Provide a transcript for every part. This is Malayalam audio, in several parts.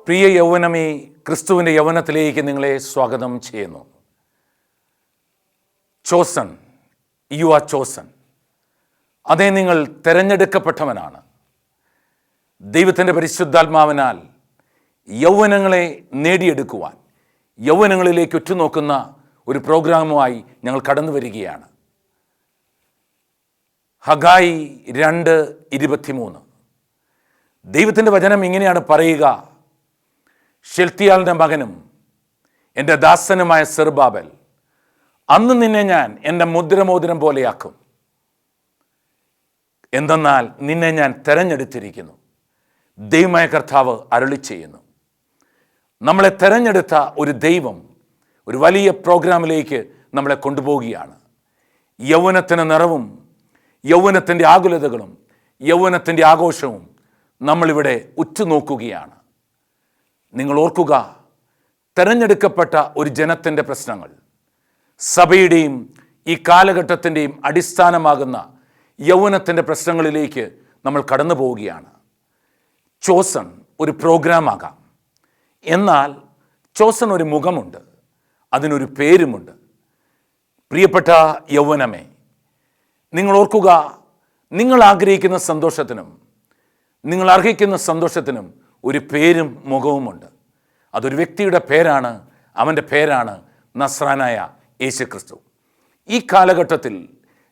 പ്രിയ യൗവനമേ, ക്രിസ്തുവിൻ്റെ യൗവനത്തിലേക്ക് നിങ്ങളെ സ്വാഗതം ചെയ്യുന്നു. Chosen, you are chosen. അതേ, നിങ്ങൾ തിരഞ്ഞെടുക്കപ്പെട്ടവനാണ്. ദൈവത്തിൻ്റെ പരിശുദ്ധാത്മാവിനാൽ യൗവനങ്ങളെ നേടിയെടുക്കുവാൻ, യൗവനങ്ങളിലേക്ക് ഉറ്റുനോക്കുന്ന ഒരു പ്രോഗ്രാമുമായി ഞങ്ങൾ കടന്നു വരികയാണ്. ഹഗായി 2:23. ദൈവത്തിൻ്റെ വചനം ഇങ്ങനെയാണ് പറയുക: ഷെൽത്തിയാലിൻ്റെ മകനും എൻ്റെ ദാസനുമായ സെറുബ്ബാബേൽ, അന്ന് നിന്നെ ഞാൻ എൻ്റെ മുദ്രമോതിരം പോലെയാക്കും. എന്തെന്നാൽ നിന്നെ ഞാൻ തെരഞ്ഞെടുത്തിരിക്കുന്നു. ദൈവമായ കർത്താവ് അരുളി ചെയ്യുന്നു. നമ്മളെ തെരഞ്ഞെടുത്ത ഒരു ദൈവം ഒരു വലിയ പ്രോഗ്രാമിലേക്ക് നമ്മളെ കൊണ്ടുപോവുകയാണ്. യൗവനത്തിന് നിറവും യൗവനത്തിൻ്റെ ആകുലതകളും യൗവനത്തിൻ്റെ ആഘോഷവും നമ്മളിവിടെ ഉറ്റുനോക്കുകയാണ്. നിങ്ങൾ ഓർക്കുക, തെരഞ്ഞെടുക്കപ്പെട്ട ഒരു ജനത്തിൻ്റെ പ്രശ്നങ്ങൾ, സഭയുടെയും ഈ കാലഘട്ടത്തിൻ്റെയും അടിസ്ഥാനമാകുന്ന യൗവനത്തിൻ്റെ പ്രശ്നങ്ങളിലേക്ക് നമ്മൾ കടന്നു പോവുകയാണ്. ചോസൺ ഒരു പ്രോഗ്രാമാകാം, എന്നാൽ ചോസൺ ഒരു മുഖമുണ്ട്, അതിനൊരു പേരുമുണ്ട്. പ്രിയപ്പെട്ട യൗവനമേ, നിങ്ങൾ ഓർക്കുക, നിങ്ങൾ ആഗ്രഹിക്കുന്ന സന്തോഷത്തിനും നിങ്ങൾ അർഹിക്കുന്ന സന്തോഷത്തിനും ഒരു പേരും മുഖവുമുണ്ട്. അതൊരു വ്യക്തിയുടെ പേരാണ്. അവൻ്റെ പേരാണ് നസ്രാനായ യേശുക്രിസ്തു. ഈ കാലഘട്ടത്തിൽ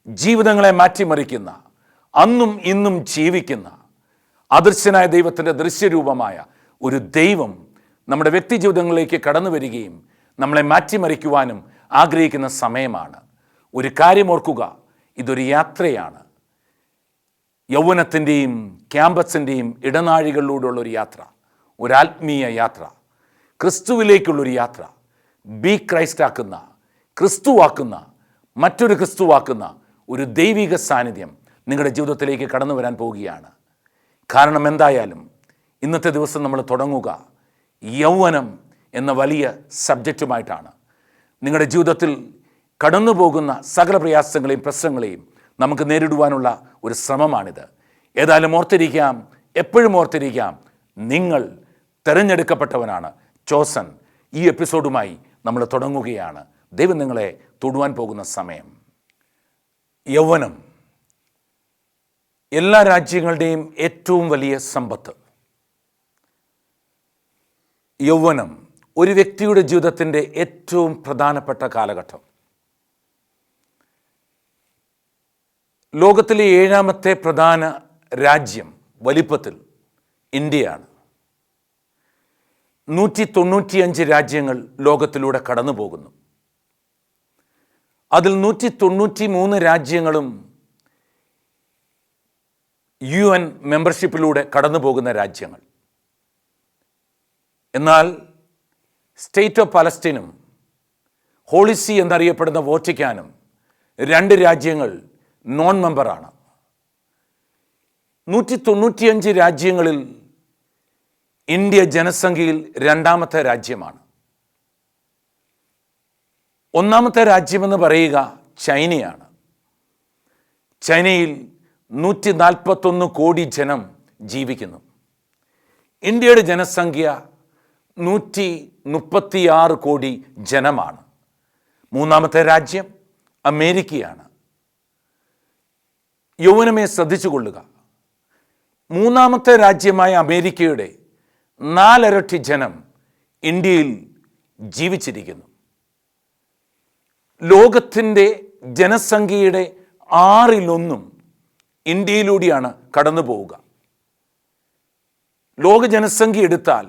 ജീവിതങ്ങളെ മാറ്റിമറിക്കുന്ന, അന്നും ഇന്നും ജീവിക്കുന്ന അദൃശ്യനായ ദൈവത്തിൻ്റെ ദൃശ്യരൂപമായ ഒരു ദൈവം നമ്മുടെ വ്യക്തി ജീവിതങ്ങളിലേക്ക് കടന്നു വരികയും നമ്മളെ മാറ്റിമറിക്കുവാനും ആഗ്രഹിക്കുന്ന സമയമാണ്. ഒരു കാര്യം ഓർക്കുക, ഇതൊരു യാത്രയാണ്. യൗവനത്തിൻ്റെയും ക്യാമ്പസിൻ്റെയും ഇടനാഴികളിലൂടെയുള്ള ഒരു യാത്ര, ഒരു ആത്മീയ യാത്ര, ക്രിസ്തുവിലേക്കുള്ളൊരു യാത്ര. ബി ക്രൈസ്റ്റാക്കുന്ന, ക്രിസ്തുവാക്കുന്ന, മറ്റൊരു ക്രിസ്തുവാക്കുന്ന ഒരു ദൈവിക സാന്നിധ്യം നിങ്ങളുടെ ജീവിതത്തിലേക്ക് കടന്നു വരാൻ പോവുകയാണ്. കാരണം എന്തായാലും ഇന്നത്തെ ദിവസം നമ്മൾ തുടങ്ങുക യൗവനം എന്ന വലിയ സബ്ജക്റ്റുമായിട്ടാണ്. നിങ്ങളുടെ ജീവിതത്തിൽ കടന്നു പോകുന്ന സകല പ്രയാസങ്ങളെയും പ്രശ്നങ്ങളെയും നമുക്ക് നേരിടുവാനുള്ള ഒരു ശ്രമമാണിത്. ഏതായാലും ഓർത്തിരിക്കാം, എപ്പോഴും ഓർത്തിരിക്കാം, നിങ്ങൾ തിരഞ്ഞെടുക്കപ്പെട്ടവനാണ്, ചോസൺ. ഈ എപ്പിസോഡുമായി നമ്മൾ തുടങ്ങുകയാണ്. ദൈവം നിങ്ങളെ തൊടുവാൻ പോകുന്ന സമയം. യൗവനം എല്ലാ രാജ്യങ്ങളുടെയും ഏറ്റവും വലിയ സമ്പത്ത്. യൗവനം ഒരു വ്യക്തിയുടെ ജീവിതത്തിൻ്റെ ഏറ്റവും പ്രധാനപ്പെട്ട കാലഘട്ടം. ലോകത്തിലെ 7ാമത്തെ പ്രധാന രാജ്യം വലിപ്പത്തിൽ ഇന്ത്യയാണ്. 195 രാജ്യങ്ങൾ ലോകത്തിലൂടെ കടന്നു പോകുന്നു. അതിൽ 193 രാജ്യങ്ങളും UN മെമ്പർഷിപ്പിലൂടെ കടന്നു പോകുന്ന രാജ്യങ്ങൾ. എന്നാൽ സ്റ്റേറ്റ് ഓഫ് പലസ്തീനും ഹോളി സീ എന്നറിയപ്പെടുന്ന വോട്ടിക്കാനും 2 രാജ്യങ്ങൾ നോൺ മെമ്പറാണ്. 195 രാജ്യങ്ങളിൽ ഇന്ത്യ ജനസംഖ്യയിൽ 2ാമത്തെ രാജ്യമാണ്. 1ാമത്തെ രാജ്യമെന്ന് പറയുക ചൈനയാണ്. ചൈനയിൽ 141 കോടി ജനം ജീവിക്കുന്നു. ഇന്ത്യയുടെ ജനസംഖ്യ 136 കോടി ജനമാണ്. 3ാമത്തെ രാജ്യം അമേരിക്കയാണ്. യൗവനമേ, ശ്രദ്ധിച്ചു കൊള്ളുക, 3ാമത്തെ രാജ്യമായ അമേരിക്കയുടെ 4 ഇരട്ടി ജനം ഇന്ത്യയിൽ ജീവിച്ചിരിക്കുന്നു. ലോകത്തിൻ്റെ ജനസംഖ്യയുടെ 1/6 ഇന്ത്യയിലൂടെയാണ് കടന്നു പോവുക. ലോക ജനസംഖ്യ എടുത്താൽ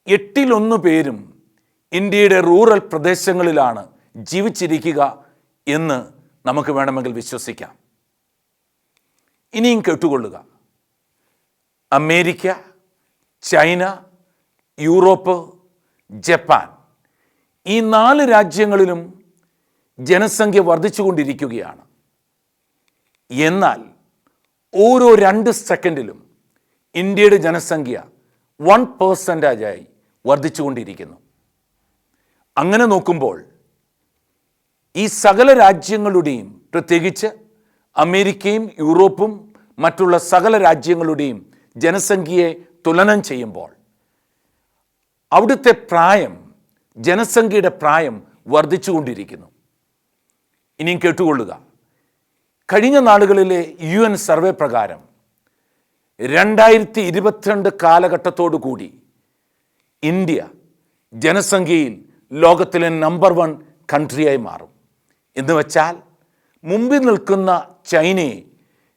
8/1 പേരും ഇന്ത്യയുടെ റൂറൽ പ്രദേശങ്ങളിലാണ് ജീവിച്ചിരിക്കുക എന്ന് നമുക്ക് വേണമെങ്കിൽ വിശ്വസിക്കാം. ഇനിയും കേട്ടുകൊള്ളുക, അമേരിക്ക, ചൈന, യൂറോപ്പ്, ജപ്പാൻ, ഈ 4 രാജ്യങ്ങളിലും ജനസംഖ്യ വർദ്ധിച്ചുകൊണ്ടിരിക്കുകയാണ്. എന്നാൽ ഓരോ 2 സെക്കൻഡിലും ഇന്ത്യയുടെ ജനസംഖ്യ 1% വർദ്ധിച്ചുകൊണ്ടിരിക്കുന്നു. അങ്ങനെ നോക്കുമ്പോൾ ഈ സകല രാജ്യങ്ങളുടെയും, പ്രത്യേകിച്ച് അമേരിക്കയും യൂറോപ്പും മറ്റുള്ള സകല രാജ്യങ്ങളുടെയും ജനസംഖ്യയെ തുലനം ചെയ്യുമ്പോൾ അവിടുത്തെ പ്രായം, ജനസംഖ്യയുടെ പ്രായം വർദ്ധിച്ചുകൊണ്ടിരിക്കുന്നു. ഇനിയും കേട്ടുകൊള്ളുക. കഴിഞ്ഞ നാളുകളിലെ UN സർവേ പ്രകാരം 2022 കാലഘട്ടത്തോടു കൂടി ഇന്ത്യ ജനസംഖ്യയിൽ ലോകത്തിലെ നമ്പർ 1 കൺട്രിയായി മാറും. എന്ന് വെച്ചാൽ മുമ്പിൽ നിൽക്കുന്ന ചൈനയെ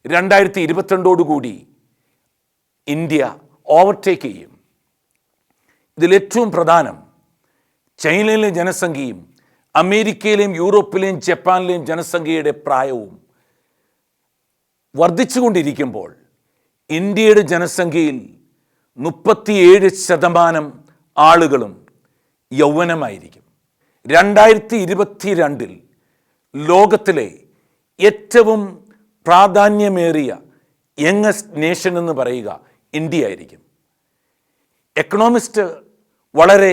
2022 ഇന്ത്യ ഓവർടേക്ക് ചെയ്യും. ഇതിലേറ്റവും പ്രധാനം ചൈനയിലെ ജനസംഖ്യയും അമേരിക്കയിലെയും യൂറോപ്പിലെയും ജപ്പാനിലെയും ജനസംഖ്യയുടെ പ്രായവും വർദ്ധിച്ചുകൊണ്ടിരിക്കുമ്പോൾ ഇന്ത്യയുടെ ജനസംഖ്യയിൽ 37% ആളുകളും യൗവനമായിരിക്കും. 2022 ലോകത്തിലെ ഏറ്റവും പ്രാധാന്യമേറിയ യങ്ങസ്റ്റ് നേഷൻ എന്ന് പറയുക ഇന്ത്യ ആയിരിക്കും. എക്കണോമിസ്റ്റ് വളരെ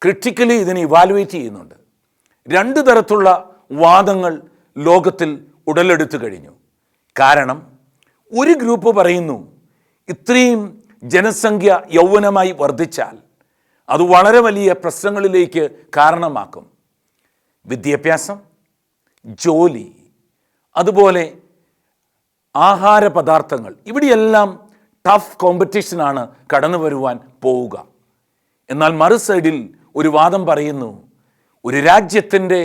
ക്രിട്ടിക്കലി ഇതിനെ ഇവാലുവേറ്റ് ചെയ്യുന്നുണ്ട്. 2 തരത്തിലുള്ള വാദങ്ങൾ ലോകത്തിൽ ഉടലെടുത്തു കഴിഞ്ഞു. കാരണം ഒരു ഗ്രൂപ്പ് പറയുന്നു ഇത്രയും ജനസംഖ്യ യൗവനമായി വർദ്ധിച്ചാൽ അത് വളരെ വലിയ പ്രശ്നങ്ങളിലേക്ക് കാരണമാക്കും. വിദ്യാഭ്യാസം, ജോലി, അതുപോലെ ആഹാര പദാർത്ഥങ്ങൾ, ഇവിടെയെല്ലാം ടഫ് കോമ്പറ്റീഷനാണ് കടന്നു വരുവാൻ പോവുക. എന്നാൽ മറു സൈഡിൽ ഒരു വാദം പറയുന്നു ഒരു രാജ്യത്തിൻ്റെ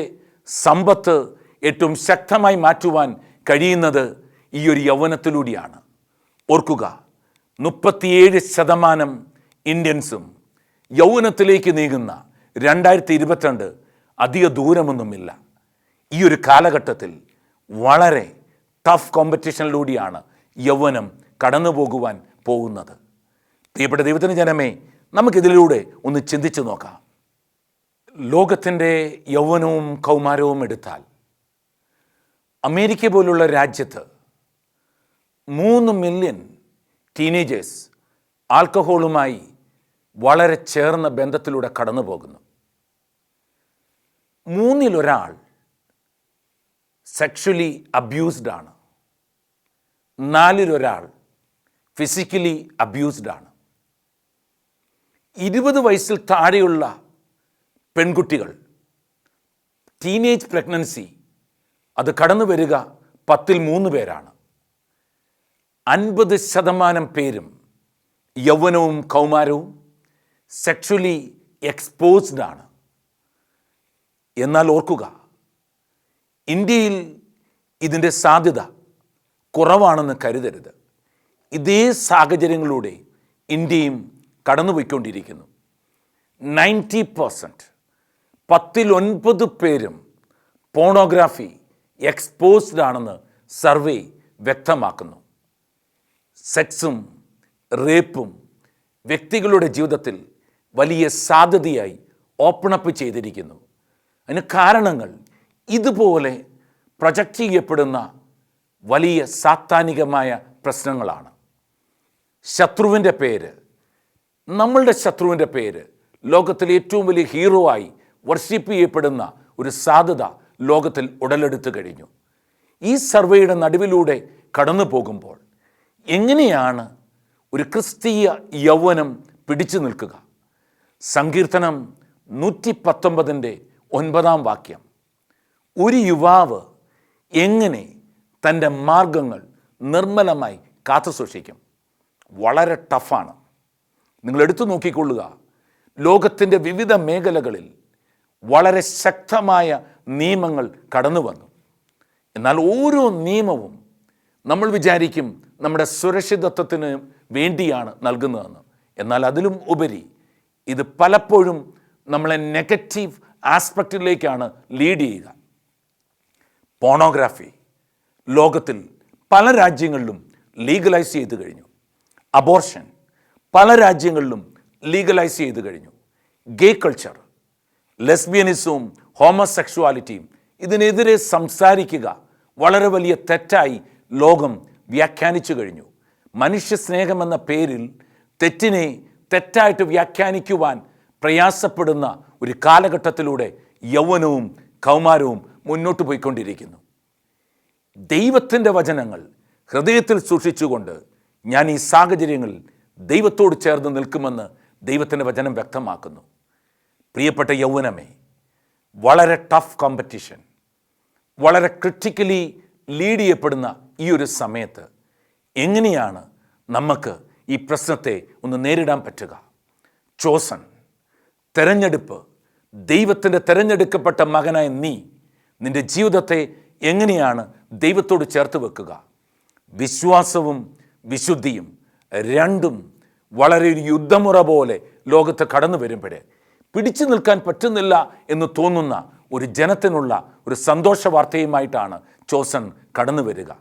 സമ്പത്ത് ഏറ്റവും ശക്തമായി മാറ്റുവാൻ കഴിയുന്നത് ഈ ഒരു യൗവനത്തിലൂടെയാണ്. ഓർക്കുക, 37% ഇന്ത്യൻസും യൗവനത്തിലേക്ക് നീങ്ങുന്ന 2022 അധിക ദൂരമൊന്നുമില്ല. ഈ ഒരു കാലഘട്ടത്തിൽ വളരെ ടഫ് കോമ്പറ്റീഷനിലൂടെയാണ് യൗവനം കടന്നു പോകുവാൻ പോകുന്നത്. പ്രിയപ്പെട്ട ദൈവത്തിന് ജനമേ, നമുക്കിതിലൂടെ ഒന്ന് ചിന്തിച്ചു നോക്കാം. ലോകത്തിൻ്റെ യൗവനവും കൗമാരവും എടുത്താൽ അമേരിക്ക പോലുള്ള രാജ്യത്ത് 3 മില്യൺ ടീനേജേഴ്സ് ആൽക്കഹോളുമായി വളരെ ചേർന്ന ബന്ധത്തിലൂടെ കടന്നു പോകുന്നു. 1/3 സെക്ഷലി അബ്യൂസ്ഡ് ആണ്. 4 ഫിസിക്കലി അബ്യൂസ്ഡ് ആണ്. 20 വയസ്സിൽ താഴെയുള്ള പെൺകുട്ടികൾ ടീനേജ് പ്രഗ്നൻസി അത് കടന്നു വരിക 10-ൽ 3 പേരാണ്. 50% പേരും യൗവനവും കൗമാരവും സെക്ഷലി എക്സ്പോസ്ഡ് ആണ്. എന്നാൽ ഓർക്കുക, ഇന്ത്യയിൽ ഇതിൻ്റെ സാധ്യത കുറവാണെന്ന് കരുതരുത്. ഇതേ സാഹചര്യങ്ങളിലൂടെ ഇന്ത്യയും കടന്നുപോയിക്കൊണ്ടിരിക്കുന്നു. 90% 10-ൽ 9 പേരും പോണോഗ്രാഫി എക്സ്പോസ്ഡ് ആണെന്ന് സർവേ വ്യക്തമാക്കുന്നു. സെക്സും റേപ്പും വ്യക്തികളുടെ ജീവിതത്തിൽ വലിയ സാധ്യതയായി ഓപ്പണപ്പ് ചെയ്തിരിക്കുന്നു. അതിന് കാരണങ്ങൾ ഇതുപോലെ പ്രൊജക്റ്റ് ചെയ്യപ്പെടുന്ന വലിയ സാത്താനികമായ പ്രശ്നങ്ങളാണ്. ശത്രുവിൻ്റെ പേര്, നമ്മളുടെ ശത്രുവിൻ്റെ പേര് ലോകത്തിലെ ഏറ്റവും വലിയ ഹീറോ ആയി വർഷിപ്പ് ചെയ്യപ്പെടുന്ന ഒരു സാധ്യത ലോകത്തിൽ ഉടലെടുത്തു കഴിഞ്ഞു. ഈ സർവേയുടെ നടുവിലൂടെ കടന്നു പോകുമ്പോൾ എങ്ങനെയാണ് ഒരു ക്രിസ്തീയ യൗവനം പിടിച്ചു നിൽക്കുക? സങ്കീർത്തനം 119:9 വാക്യം, ഒരു യുവാവ് എങ്ങനെ തൻ്റെ മാർഗങ്ങൾ നിർമ്മലമായി കാത്തു സൂക്ഷിക്കും? വളരെ ടഫാണ്. നിങ്ങൾ എടുത്തു നോക്കിക്കൊള്ളുക. ലോകത്തിൻ്റെ വിവിധ മേഖലകളിൽ വളരെ ശക്തമായ നിയമങ്ങൾ കടന്നു വന്നു. എന്നാൽ ഓരോ നിയമവും നമ്മൾ വിചാരിക്കും നമ്മുടെ സുരക്ഷിതത്വത്തിന് വേണ്ടിയാണ് നൽകുന്നതെന്ന്. എന്നാൽ അതിലും ഉപരി ഇത് പലപ്പോഴും നമ്മളെ നെഗറ്റീവ് ആസ്പെക്റ്റിലേക്കാണ് ലീഡ് ചെയ്യുക. പോണോഗ്രാഫി ലോകത്തിൽ പല രാജ്യങ്ങളിലും ലീഗലൈസ് ചെയ്തു കഴിഞ്ഞു. അബോർഷൻ പല രാജ്യങ്ങളിലും ലീഗലൈസ് ചെയ്തു കഴിഞ്ഞു. ഗേ കൾച്ചർ, ലെസ്ബിയനിസവും ഹോമോസെക്ഷുവാലിറ്റിയും ഇതിനെതിരെ സംസാരിക്കുക വളരെ വലിയ തെറ്റായി ലോകം വ്യാഖ്യാനിച്ചു കഴിഞ്ഞു. മനുഷ്യ സ്നേഹമെന്ന പേരിൽ തെറ്റിനെ തെറ്റായിട്ട് വ്യാഖ്യാനിക്കുവാൻ പ്രയാസപ്പെടുന്ന ഒരു കാലഘട്ടത്തിലൂടെ യൗവനവും കൗമാരവും മുന്നോട്ട് പോയിക്കൊണ്ടിരിക്കുന്നു. ദൈവത്തിൻ്റെ വചനങ്ങൾ ഹൃദയത്തിൽ സൂക്ഷിച്ചുകൊണ്ട് ഞാൻ ഈ സാഹചര്യങ്ങളിൽ ദൈവത്തോട് ചേർന്ന് നിൽക്കുമെന്ന് ദൈവത്തിൻ്റെ വചനം വ്യക്തമാക്കുന്നു. പ്രിയപ്പെട്ട യൗവനമേ, വളരെ ടഫ് കോമ്പറ്റീഷൻ, വളരെ ക്രിട്ടിക്കലി ലീഡ് ചെയ്യപ്പെടുന്ന ഈ ഒരു സമയത്ത് എങ്ങനെയാണ് നമുക്ക് ഈ പ്രശ്നത്തെ ഒന്ന് നേരിടാൻ പറ്റുക? ചോസൺ, തെരഞ്ഞെടുപ്പ്, ദൈവത്തിൻ്റെ തെരഞ്ഞെടുക്കപ്പെട്ട മകനായ നീ നിൻ്റെ ജീവിതത്തെ എങ്ങനെയാണ് ദൈവത്തോട് ചേർത്ത് വെക്കുക? വിശ്വാസവും വിശുദ്ധിയും രണ്ടും വളരെ ഒരു യുദ്ധമുറ പോലെ ലോകത്ത് കടന്നു വരുമ്പോൾ പിടിച്ചു നിൽക്കാൻ പറ്റുന്നില്ല എന്ന് തോന്നുന്ന ഒരു ജനത്തിനുള്ള ഒരു സന്തോഷ വാർത്തയുമായിട്ടാണ് ചോസൺ കടന്നു വരിക.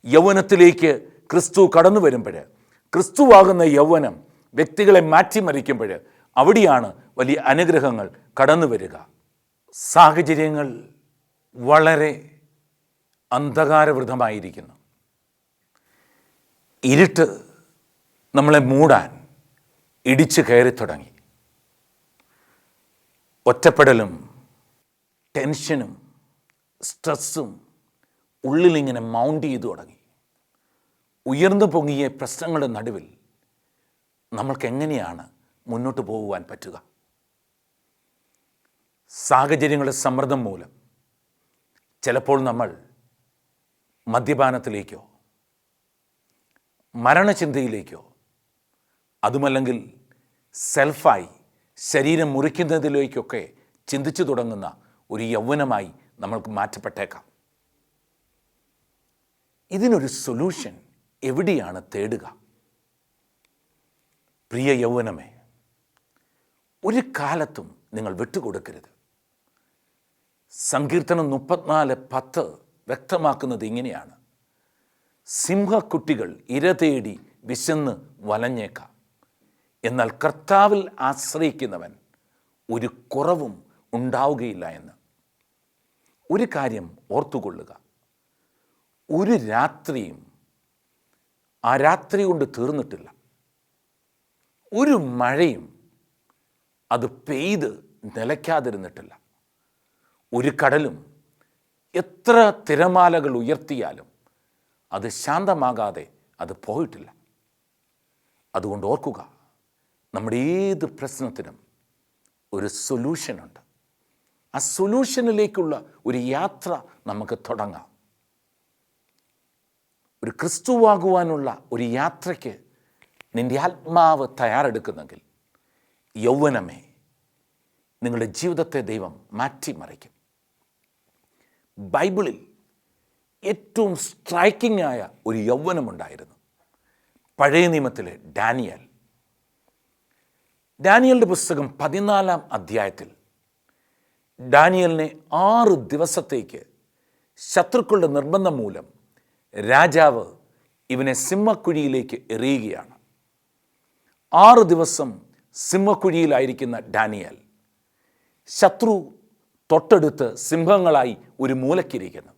യൗവനത്തിലേക്ക് ക്രിസ്തു കടന്നു വരുമ്പോൾ, ക്രിസ്തുവാകുന്ന യൗവനം വ്യക്തികളെ മാറ്റിമറിക്കുമ്പോൾ അവിടെയാണ് വലിയ അനുഗ്രഹങ്ങൾ കടന്നു വരിക. സാഹചര്യങ്ങൾ വളരെ അന്ധകാരവൃതമായിരിക്കുന്നു. ഇരുട്ട് നമ്മളെ മൂടാൻ ഇടിച്ചു കയറി തുടങ്ങി. ഒറ്റപ്പെടലും ടെൻഷനും സ്ട്രെസ്സും ഉള്ളിലിങ്ങനെ മൗണ്ട് ചെയ്തു തുടങ്ങി. ഉയർന്നു പൊങ്ങിയ പ്രശ്നങ്ങളുടെ നടുവിൽ നമ്മൾക്ക് എങ്ങനെയാണ് മുന്നോട്ട് പോകുവാൻ പറ്റുക? സാഹചര്യങ്ങളുടെ സമ്മർദ്ദം മൂലം ചിലപ്പോൾ നമ്മൾ മദ്യപാനത്തിലേക്കോ മരണചിന്തയിലേക്കോ അതുമല്ലെങ്കിൽ സെൽഫായി ശരീരം മുറിക്കുന്നതിലേക്കൊക്കെ ചിന്തിച്ചു തുടങ്ങുന്ന ഒരു യൗവനമായി നമ്മൾക്ക് മാറ്റപ്പെട്ടേക്കാം. ഇതിനൊരു സൊല്യൂഷൻ എവിടെയാണ് തേടുക? പ്രിയ യൗവനമേ, ഒരു കാലത്തും നിങ്ങൾ വിട്ടുകൊടുക്കരുത്. സങ്കീർത്തനം 34:10 വ്യക്തമാക്കുന്നത് ഇങ്ങനെയാണ്: സിംഹക്കുട്ടികൾ ഇര തേടി വിശന്ന് വലഞ്ഞേക്കാം, എന്നാൽ കർത്താവിൽ ആശ്രയിക്കുന്നവൻ ഒരു കുറവും ഉണ്ടാവുകയില്ല എന്ന്. ഒരു കാര്യം ഓർത്തുകൊള്ളുക, ഒരു രാത്രിയും ആ രാത്രി കൊണ്ട് തീർന്നിട്ടില്ല. ഒരു മഴയും അത് പെയ്ത് നിലയ്ക്കാതിരുന്നിട്ടില്ല. ഒരു കടലും എത്ര തിരമാലകൾ ഉയർത്തിയാലും അത് ശാന്തമാകാതെ അത് പോയിട്ടില്ല. അതുകൊണ്ട് ഓർക്കുക, നമ്മുടെ ഏത് പ്രശ്നത്തിനും ഒരു സൊല്യൂഷനുണ്ട്. ആ സൊല്യൂഷനിലേക്കുള്ള ഒരു യാത്ര നമുക്ക് തുടങ്ങാം. ഒരു ക്രിസ്തുവാകുവാനുള്ള ഒരു യാത്രയ്ക്ക് നിൻ്റെ ആത്മാവ് തയ്യാറെടുക്കുന്നെങ്കിൽ, യൗവനമേ, നിങ്ങളുടെ ജീവിതത്തെ ദൈവം മാറ്റിമറിക്കും. ബൈബിളിൽ ഏറ്റവും സ്ട്രൈക്കിംഗ് ആയ ഒരു യൗവനമുണ്ടായിരുന്നു. പഴയ നിയമത്തിലെ ഡാനിയേൽ. ഡാനിയേലിൻ്റെ പുസ്തകം 14-ാം അധ്യായത്തിൽ ഡാനിയേലിനെ 6 ദിവസത്തേക്ക് ശത്രുക്കളുടെ നിർബന്ധം മൂലം രാജാവ് ഇവനെ സിംഹക്കുഴിയിലേക്ക് എറിയുകയാണ്. 6 ദിവസം സിംഹക്കുഴിയിലായിരിക്കുന്ന ഡാനിയേൽ ശത്രു തൊട്ടടുത്ത് സിംഹങ്ങളായി ഒരു മൂലക്കിരിക്കുന്നു.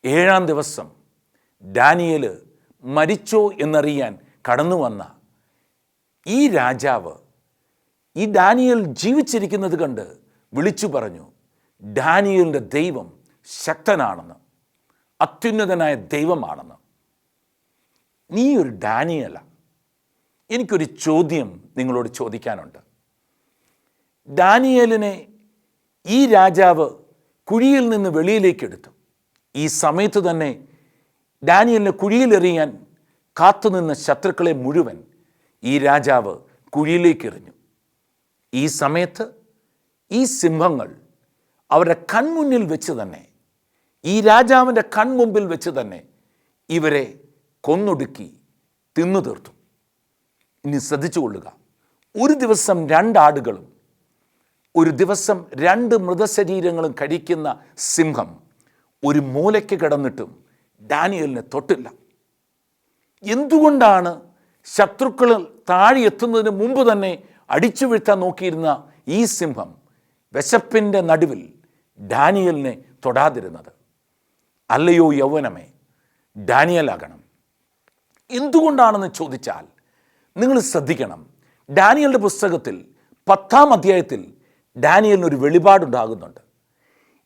7-ാം ദിവസം ഡാനിയേൽ മരിച്ചോ എന്നറിയാൻ കടന്നു വന്ന ഈ രാജാവ് ഈ ഡാനിയേൽ ജീവിച്ചിരിക്കുന്നത് കണ്ട് വിളിച്ചു പറഞ്ഞു, ഡാനിയേലിൻ്റെ ദൈവം ശക്തനാണെന്ന്, അത്യുന്നതനായ ദൈവമാണെന്ന്. നീ ഒരു ഡാനിയേല. എനിക്കൊരു ചോദ്യം നിങ്ങളോട് ചോദിക്കാനുണ്ട്. ഡാനിയേലിനെ ഈ രാജാവ് കുഴിയിൽ നിന്ന് വെളിയിലേക്ക് എടുത്തു. ഈ സമയത്ത് തന്നെ ഡാനിയേലിനെ കുഴിയിലെറിയാൻ കാത്തുനിന്ന ശത്രുക്കളെ മുഴുവൻ ഈ രാജാവ് കുഴിയിലേക്ക് എറിഞ്ഞു. ഈ സമയത്ത് ഈ സിംഹങ്ങൾ അവരുടെ കൺമുന്നിൽ വെച്ച് തന്നെ, ഈ രാജാവിൻ്റെ കൺമുമ്പിൽ വെച്ച് തന്നെ ഇവരെ കൊന്നൊടുക്കി തിന്നു തീർത്തു. ഇനി ശ്രദ്ധിച്ചു കൊള്ളുക, ഒരു ദിവസം 2 ആടുകളും ഒരു ദിവസം 2 മൃതശരീരങ്ങളും കഴിക്കുന്ന സിംഹം ഒരു മൂലയ്ക്ക് കിടന്നിട്ടും ഡാനിയേലിനെ തൊട്ടില്ല. എന്തുകൊണ്ടാണ് ശത്രുക്കൾ താഴെ എത്തുന്നതിന് മുമ്പ് തന്നെ അടിച്ചു വീഴ്ത്താൻ നോക്കിയിരുന്ന ഈ സിംഹം വിശപ്പിൻ്റെ നടുവിൽ ഡാനിയേലിനെ തൊടാതിരുന്നത്? അല്ലയോ യൗവനമേ, ഡാനിയേലാകണം. എന്തുകൊണ്ടാണെന്ന് ചോദിച്ചാൽ നിങ്ങൾ ശ്രദ്ധിക്കണം. ഡാനിയേലിൻ്റെ പുസ്തകത്തിൽ 10-ാം അധ്യായത്തിൽ ഡാനിയേലിനൊരു വെളിപാടുണ്ടാകുന്നുണ്ട്.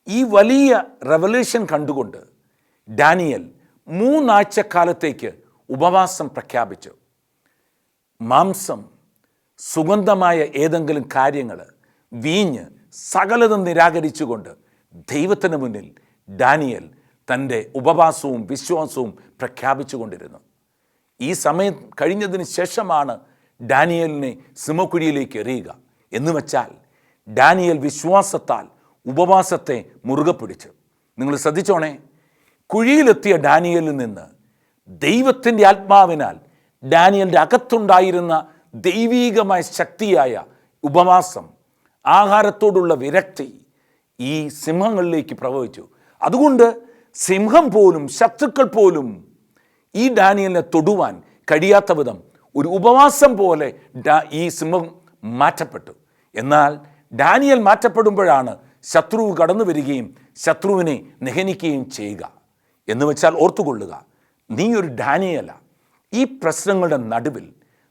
ഈ വലിയ റെവലേഷൻ കണ്ടുകൊണ്ട് ഡാനിയേൽ 3 ആഴ്ചക്കാലത്തേക്ക് ഉപവാസം പ്രഖ്യാപിച്ചു. മാംസം, സുഗന്ധമായ ഏതെങ്കിലും കാര്യങ്ങൾ, വീഞ്ഞ്, സകലതും നിരാകരിച്ചുകൊണ്ട് ദൈവത്തിന് മുന്നിൽ ഡാനിയേൽ തൻ്റെ ഉപവാസവും വിശ്വാസവും പ്രഖ്യാപിച്ചു കൊണ്ടിരുന്നു. ഈ സമയം കഴിഞ്ഞതിന് ശേഷമാണ് ഡാനിയേലിനെ സിംഹക്കുഴിയിലേക്ക് എറിയുക. എന്ന് വെച്ചാൽ ഡാനിയേൽ വിശ്വാസത്താൽ ഉപവാസത്തെ മുറുകെ പിടിച്ചു. നിങ്ങൾ ശ്രദ്ധിച്ചോണേ, കുഴിയിലെത്തിയ ഡാനിയേലിൽ നിന്ന് ദൈവത്തിൻ്റെ ആത്മാവിനാൽ ഡാനിയേലിൻ്റെ അകത്തുണ്ടായിരുന്ന ദൈവീകമായ ശക്തിയായ ഉപവാസം, ആഹാരത്തോടുള്ള വിരക്തി ഈ സിംഹങ്ങളിലേക്ക് പ്രവഹിച്ചു. അതുകൊണ്ട് സിംഹം പോലും, ശത്രുക്കൾ പോലും ഈ ഡാനിയേലിനെ തൊടുവാൻ കഴിയാത്ത വിധം ഒരു ഉപവാസം പോലെ ഈ സിംഹം മാറ്റപ്പെട്ടു. എന്നാൽ ഡാനിയേൽ മാറ്റപ്പെടുമ്പോഴാണ് ശത്രു കടന്നു വരികയും ശത്രുവിനെ നിഹനിക്കുകയും ചെയ്യുക. എന്ന് വെച്ചാൽ ഓർത്തുകൊള്ളുക, നീ ഒരു ഡാനിയേല. ഈ പ്രശ്നങ്ങളുടെ നടുവിൽ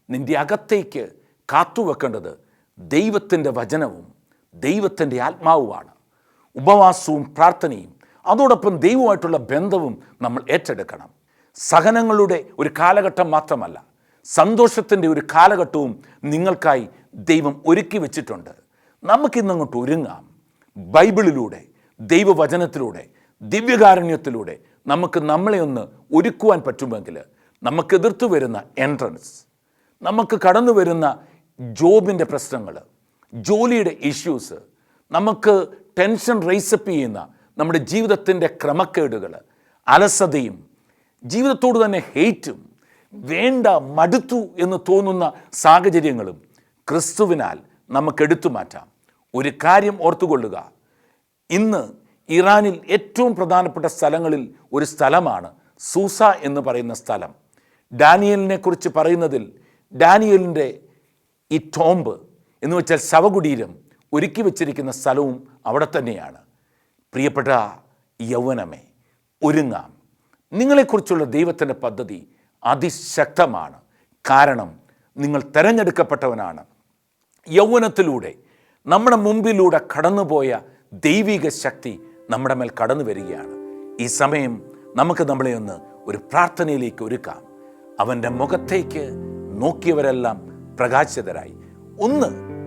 നിൻ്റെ അകത്തേക്ക് കാത്തുവെക്കേണ്ടത് ദൈവത്തിൻ്റെ വചനവും ദൈവത്തിൻ്റെ ആത്മാവുമാണ്. ഉപവാസവും പ്രാർത്ഥനയും അതോടൊപ്പം ദൈവവുമായിട്ടുള്ള ബന്ധവും നമ്മൾ ഏറ്റെടുക്കണം. സഹനങ്ങളുടെ ഒരു കാലഘട്ടം മാത്രമല്ല, സന്തോഷത്തിൻ്റെ ഒരു കാലഘട്ടവും നിങ്ങൾക്കായി ദൈവം ഒരുക്കി വെച്ചിട്ടുണ്ട്. നമുക്കിന്നങ്ങോട്ട് ഒരുങ്ങാം. ബൈബിളിലൂടെ, ദൈവവചനത്തിലൂടെ, ദിവ്യകാരുണ്യത്തിലൂടെ നമുക്ക് നമ്മളെ ഒന്ന് ഒരുക്കുവാൻ പറ്റുമെങ്കിൽ നമുക്ക് എതിർത്തു വരുന്ന എൻട്രൻസ്, നമുക്ക് കടന്നു വരുന്ന ജോബിൻ്റെ പ്രശ്നങ്ങൾ, ജോലിയുടെ ഇഷ്യൂസ്, നമുക്ക് ടെൻഷൻ റൈസപ്പ് ചെയ്യുന്ന നമ്മുടെ ജീവിതത്തിൻ്റെ ക്രമക്കേടുകൾ, അലസതയും ജീവിതത്തോട് തന്നെ ഹെയ്റ്റും, വേണ്ട മടുത്തു എന്ന് തോന്നുന്ന സാഹചര്യങ്ങളും ക്രിസ്തുവിനാൽ നമുക്ക് എടുത്തു മാറ്റാം. ഒരു കാര്യം ഓർത്തുകൊള്ളുക, ഇന്ന് ഇറാനിൽ ഏറ്റവും പ്രധാനപ്പെട്ട സ്ഥലങ്ങളിൽ ഒരു സ്ഥലമാണ് സൂസ എന്ന് പറയുന്ന സ്ഥലം. ഡാനിയേലിനെ കുറിച്ച് പറയുന്നതിൽ ഡാനിയേലിൻ്റെ ഈ ടോംബ് എന്ന് വെച്ചാൽ ശവകുടീരം ഒരുക്കി വച്ചിരിക്കുന്ന സ്ഥലവും അവിടെ തന്നെയാണ്. പ്രിയപ്പെട്ട യൗവനമേ, ഒരുങ്ങാം. നിങ്ങളെക്കുറിച്ചുള്ള ദൈവത്തിൻ്റെ പദ്ധതി അതിശക്തമാണ്. കാരണം നിങ്ങൾ തിരഞ്ഞെടുക്കപ്പെട്ടവനാണ്. യൗവനത്തിലൂടെ നമ്മുടെ മുമ്പിലൂടെ കടന്നുപോയ ദൈവിക ശക്തി നമ്മുടെ മേൽ കടന്നു വരികയാണ്. ഈ സമയം നമുക്ക് നമ്മളെ ഒന്ന് ഒരു പ്രാർത്ഥനയിലേക്ക് ഒരുക്കാം. അവൻ്റെ മുഖത്തേക്ക് നോക്കിയവരെല്ലാം പ്രകാശിതരായി.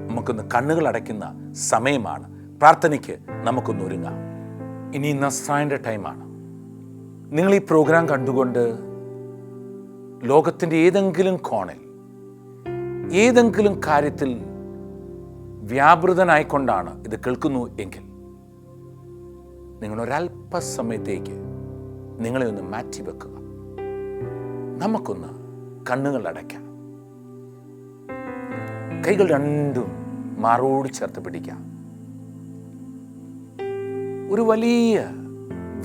നമുക്കൊന്ന് കണ്ണുകൾ അടയ്ക്കുന്ന സമയമാണ്. പ്രാർത്ഥനയ്ക്ക് നമുക്കൊന്ന് ഒരുങ്ങാം. ഇനി നസ്രായൻ്റെ ടൈമാണ്. നിങ്ങൾ ഈ പ്രോഗ്രാം കണ്ടുകൊണ്ട് ലോകത്തിൻ്റെ ഏതെങ്കിലും കോണിൽ ഏതെങ്കിലും കാര്യത്തിൽ വ്യാപൃതനായിക്കൊണ്ടാണ് ഇത് കേൾക്കുന്നു എങ്കിൽ നിങ്ങളൊരല്പസമയത്തേക്ക് നിങ്ങളെ ഒന്ന് മാറ്റിവെക്കുക. നമുക്കൊന്ന് കണ്ണുകൾ അടയ്ക്കാം. കൈകൾ രണ്ടും മാറോട് ചേർത്ത് പിടിക്കാം. ഒരു വലിയ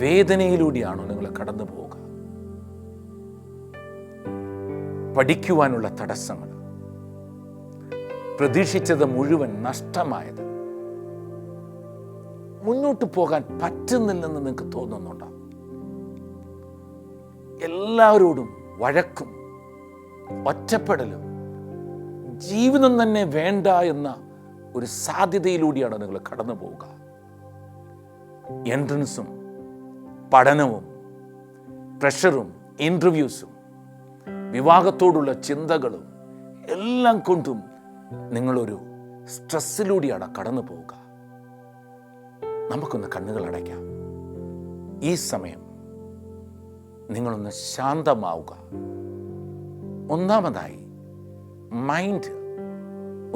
വേദനയിലൂടെയാണോ നിങ്ങൾ കടന്നു പോവുക? പഠിക്കുവാനുള്ള തടസ്സങ്ങൾ, പ്രതീക്ഷിച്ചത് മുഴുവൻ നഷ്ടമായത്, മുന്നോട്ട് പോകാൻ പറ്റുന്നില്ലെന്ന് നിങ്ങൾക്ക് തോന്നുന്നുണ്ടോ? എല്ലാവരോടും വഴക്കും ഒറ്റപ്പെടലും ജീവിതം തന്നെ വേണ്ട എന്ന ഒരു സാധ്യതയിലൂടെയാണ് നിങ്ങൾ കടന്നു പോവുക. എൻട്രൻസും പഠനവും പ്രഷറും ഇൻ്റർവ്യൂസും വിവാഹത്തോടുള്ള ചിന്തകളും എല്ലാം കൊണ്ടും നിങ്ങളൊരു സ്ട്രെസ്സിലൂടെയാണ് കടന്നു പോവുക. നമുക്കൊന്ന് കണ്ണുകൾ അടയ്ക്കാം. ഈ സമയം നിങ്ങളൊന്ന് ശാന്തമാവുക. ഒന്നാമതായി മൈൻഡ്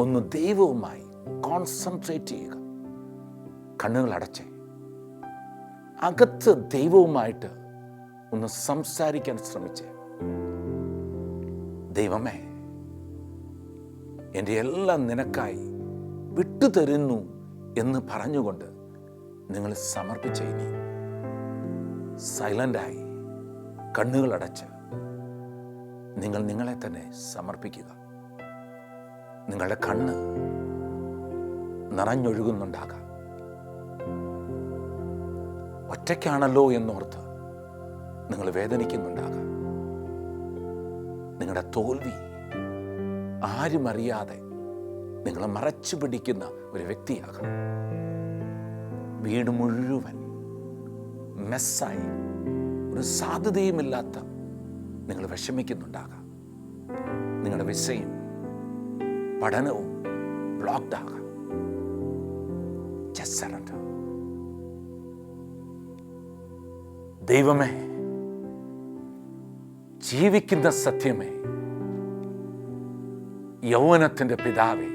ഒന്ന് ദൈവവുമായി കോൺസെൻട്രേറ്റ് ചെയ്യുക. കണ്ണുകൾ അടച്ചേ അകത്ത് ദൈവവുമായിട്ട് ഒന്ന് സംസാരിക്കാൻ ശ്രമിച്ചേ. ദൈവമേ, എൻ്റെ എല്ലാം നിനക്കായി വിട്ടുതരുന്നു എന്ന് പറഞ്ഞുകൊണ്ട് നിങ്ങൾ സമർപ്പിച്ച ഇനി സൈലൻ്റായി കണ്ണുകളടച്ച് നിങ്ങൾ നിങ്ങളെ തന്നെ സമർപ്പിക്കുക. നിങ്ങളുടെ കണ്ണ് നിറഞ്ഞൊഴുകുന്നുണ്ടാകാം. ഒറ്റയ്ക്കാണല്ലോ എന്നോർത്ത് നിങ്ങൾ വേദനിക്കുന്നുണ്ടാകാം. നിങ്ങളുടെ തോൽവി ആരും അറിയാതെ നിങ്ങളെ മറച്ചു പിടിക്കുന്ന ഒരു വ്യക്തിയാകാം. വീട് മുഴുവൻ മെസ്സായി ഒരു സാധ്യതയുമില്ലാത്ത നിങ്ങൾ വിഷമിക്കുന്നുണ്ടാകാം. നിങ്ങളുടെ വിസയും പഠനവും ബ്ലോക്ക്ഡ് ആകാം. Just surrender. ദൈവമേ, ജീവിക്കുന്ന സത്യമേ, യൗവനത്തിൻ്റെ പിതാവേ,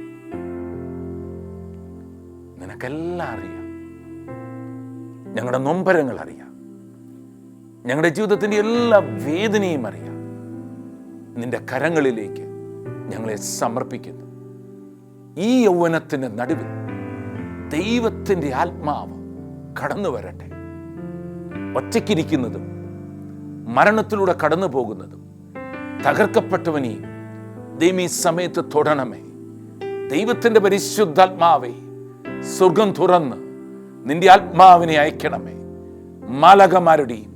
നിനക്കെല്ലാം അറിയാം. ഞങ്ങളുടെ നൊമ്പരങ്ങൾ അറിയാം. ഞങ്ങളുടെ ജീവിതത്തിൻ്റെ എല്ലാ വേദനയും അറിയാം. നിന്റെ കരങ്ങളിലേക്ക് ഞങ്ങളെ സമർപ്പിക്കുന്നു. ഈ യൗവനത്തിൻ്റെ നടുവിൽ ദൈവത്തിൻ്റെ ആത്മാവ് കടന്നു വരട്ടെ. ഒറ്റയ്ക്കിരിക്കുന്നതും മരണത്തിലൂടെ കടന്നു പോകുന്നതും തകർക്കപ്പെട്ടവനെയും ദൈവം ഈ സമയത്ത് തൊടണമേ. ദൈവത്തിൻ്റെ പരിശുദ്ധാത്മാവേ, സ്വർഗം തുറന്ന് നിന്റെ ആത്മാവിനെ അയക്കണമേ. മാലാഖമാരുടെയും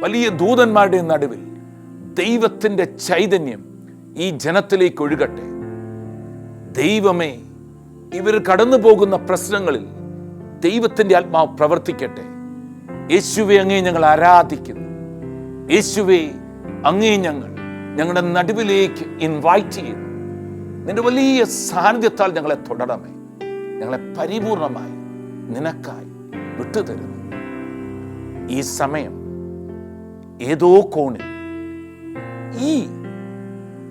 വലിയ ദൂതന്മാരുടെയും നടുവിൽ ദൈവത്തിൻ്റെ ചൈതന്യം ഈ ജനത്തിലേക്ക് ഒഴുകട്ടെ. ദൈവമേ, ഇവർ കടന്നു പോകുന്ന പ്രശ്നങ്ങളിൽ ദൈവത്തിൻ്റെ ആത്മാവ് പ്രവർത്തിക്കട്ടെ. യേശുവേ, അങ്ങേ ഞങ്ങൾ ആരാധിക്കുന്നു. യേശുവേ, അങ്ങേ ഞങ്ങളുടെ നടുവിലേക്ക് ഇൻവൈറ്റ് ചെയ്യുന്നു. നിന്റെ വലിയ സാന്നിധ്യത്താൽ ഞങ്ങളെ തുടരണമേ. ഞങ്ങളെ പരിപൂർണമായി നിനക്കായി വിട്ടുതരുന്നു. ഈ സമയം ഏതോ കോണിൽ ഈ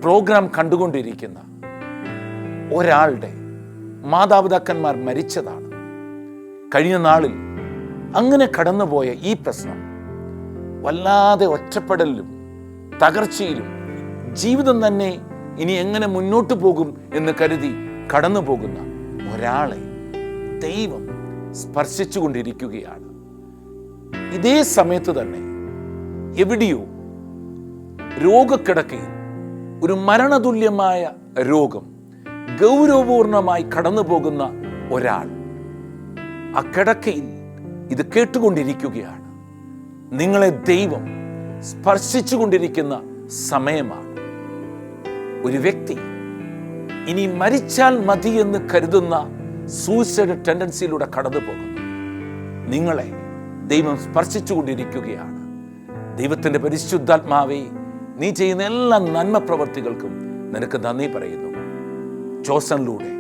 പ്രോഗ്രാം കണ്ടുകൊണ്ടിരിക്കുന്ന ഒരാളുടെ മാതാപിതാക്കന്മാർ മരിച്ചതാണ്. കഴിഞ്ഞ നാളിൽ അങ്ങനെ കടന്നുപോയ ഈ പ്രശ്നം വല്ലാതെ ഒറ്റപ്പെടലിലും തകർച്ചയിലും ജീവിതം തന്നെ ഇനി എങ്ങനെ മുന്നോട്ട് പോകും എന്ന് കരുതി കടന്നു പോകുന്ന ഒരാളെ ദൈവം സ്പർശിച്ചുകൊണ്ടിരിക്കുകയാണ്. ഇതേ സമയത്ത് തന്നെ എവിടെയോ രോഗക്കിടക്കയിൽ ഒരു മരണതുല്യമായ രോഗം ഗൗരവപൂർണമായി കടന്നു പോകുന്ന ഒരാൾ ആ കിടക്കയിൽ ഇത് കേട്ടുകൊണ്ടിരിക്കുകയാണ്. നിങ്ങളെ ദൈവം സ്പർശിച്ചുകൊണ്ടിരിക്കുന്ന സമയമാണ്. ഒരു വ്യക്തി ഇനി മരിച്ചാൽ മതി എന്ന് കരുതുന്ന സൂയിസൈഡ് ടെൻഡൻസിയിലൂടെ കടന്നു പോകുന്നു. നിങ്ങളെ ദൈവം സ്പർശിച്ചുകൊണ്ടിരിക്കുകയാണ്. ദൈവത്തിൻ്റെ പരിശുദ്ധാത്മാവേ, നീ ചെയ്യുന്ന എല്ലാ നന്മ പ്രവർത്തികൾക്കും നിനക്ക് നന്ദി പറയുന്നു. ചോസനിലൂടെ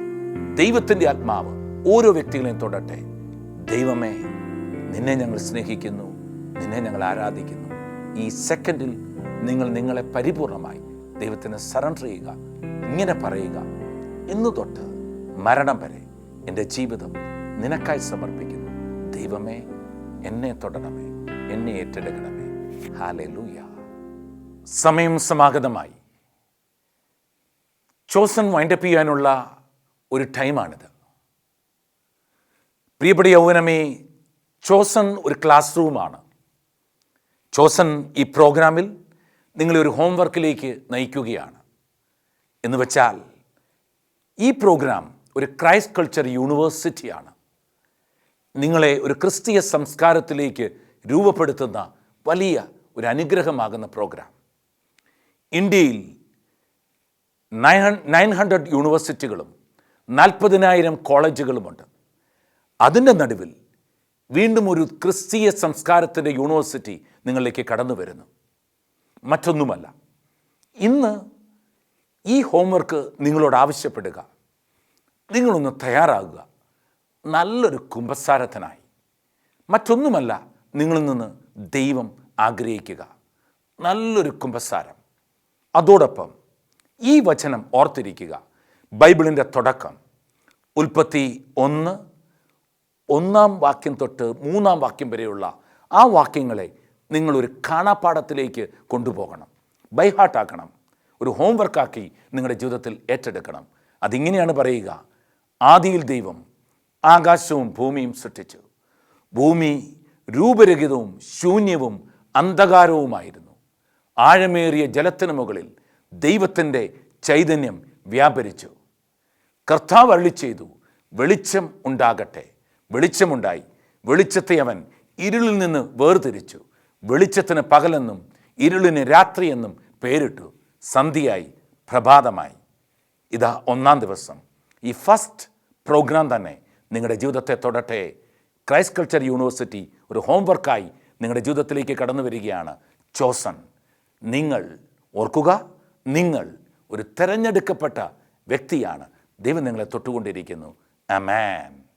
ദൈവത്തിൻ്റെ ആത്മാവ് ഓരോ വ്യക്തികളെയും തൊടട്ടെ. ദൈവമേ, നിന്നെ ഞങ്ങൾ സ്നേഹിക്കുന്നു, നിന്നെ ഞങ്ങൾ ആരാധിക്കുന്നു. ഈ സെക്കൻഡിൽ നിങ്ങളെ പരിപൂർണമായി ദൈവത്തിന് സറണ്ടർ ചെയ്യുക. ഇങ്ങനെ പറയുക: ഇന്നു തൊട്ട് മരണം വരെ എൻ്റെ ജീവിതം നിനക്കായി സമർപ്പിക്കുന്നു. ദൈവമേ, എന്നെ തൊടണമേ, എന്നെ ഏറ്റെടുക്കണമേ. ഹല്ലേലൂയ. സമയം സമാഗതമായി. ചോസൻ വൈൻഡപ്പ് ചെയ്യാനുള്ള ഒരു ടൈമാണിത്. പ്രിയപ്പെട്ട യൗവനമേ, ചോസൻ ഒരു ക്ലാസ് റൂമാണ്. ചോസൻ ഈ പ്രോഗ്രാമിൽ നിങ്ങളെ ഒരു ഹോംവർക്കിലേക്ക് നയിക്കുകയാണ്. എന്ന് വെച്ചാൽ ഈ പ്രോഗ്രാം ഒരു ക്രൈസ്റ്റ് കൾച്ചർ യൂണിവേഴ്സിറ്റിയാണ്. നിങ്ങളെ ഒരു ക്രിസ്തീയ സംസ്കാരത്തിലേക്ക് രൂപപ്പെടുത്തുന്ന വലിയ ഒരു അനുഗ്രഹമാകുന്ന പ്രോഗ്രാം. ഇന്ത്യയിൽ 900 യൂണിവേഴ്സിറ്റികളും 40,000 കോളേജുകളുമുണ്ട്. അതിൻ്റെ നടുവിൽ വീണ്ടും ഒരു ക്രിസ്തീയ സംസ്കാരത്തിൻ്റെ യൂണിവേഴ്സിറ്റി നിങ്ങളിലേക്ക് കടന്നു വരുന്നു. മറ്റൊന്നുമല്ല, ഇന്ന് ഈ ഹോംവർക്ക് നിങ്ങളോട് ആവശ്യപ്പെടുക. നിങ്ങളൊന്ന് തയ്യാറാകുക നല്ലൊരു കുമ്പസാരത്തിനായി. മറ്റൊന്നുമല്ല നിങ്ങളിൽ നിന്ന് ദൈവം ആഗ്രഹിക്കുക, നല്ലൊരു കുമ്പസാരം. അതോടൊപ്പം ഈ വചനം ഓർത്തിരിക്കുക. ബൈബിളിൻ്റെ തുടക്കം ഉൽപ്പത്തി 1 വാക്യം തൊട്ട് 3 വാക്യം വരെയുള്ള ആ വാക്യങ്ങളെ നിങ്ങളൊരു കാണാപ്പാഠത്തിലേക്ക് കൊണ്ടുപോകണം, ബൈഹാർട്ടാക്കണം, ഒരു ഹോംവർക്കാക്കി നിങ്ങളുടെ ജീവിതത്തിൽ ഏറ്റെടുക്കണം. അതിങ്ങനെയാണ് പറയുക: ആദിയിൽ ദൈവം ആകാശവും ഭൂമിയും സൃഷ്ടിച്ചു. ഭൂമി രൂപരഹിതവും ശൂന്യവും അന്ധകാരവുമായിരുന്നു. ആഴമേറിയ ജലത്തിന് മുകളിൽ ദൈവത്തിൻ്റെ ചൈതന്യം വ്യാപരിച്ചു. കർത്താവ് അരുളിച്ചെയ്തു, വെളിച്ചം ഉണ്ടാകട്ടെ. വെളിച്ചമുണ്ടായി. വെളിച്ചത്തെ അവൻ ഇരുളിൽ നിന്ന് വേർതിരിച്ചു. വെളിച്ചത്തിന് പകലെന്നും ഇരുളിന് രാത്രിയെന്നും പേരിട്ടു. സന്ധ്യയായി, പ്രഭാതമായി. ഇതാ 1-ാം ദിവസം. ഈ ഫസ്റ്റ് പ്രോഗ്രാം തന്നെ നിങ്ങളുടെ ജീവിതത്തെ തൊടട്ടെ. ക്രൈസ്റ്റ് കൾച്ചർ യൂണിവേഴ്സിറ്റി ഒരു ഹോംവർക്കായി നിങ്ങളുടെ ജീവിതത്തിലേക്ക് കടന്നു വരികയാണ്. ചോസൻ, നിങ്ങൾ ഓർക്കുക, നിങ്ങൾ ഒരു തിരഞ്ഞെടുക്കപ്പെട്ട വ്യക്തിയാണ്. ദൈവം നിങ്ങളെ തൊട്ടുകൊണ്ടിരിക്കുന്നു. ആമേൻ.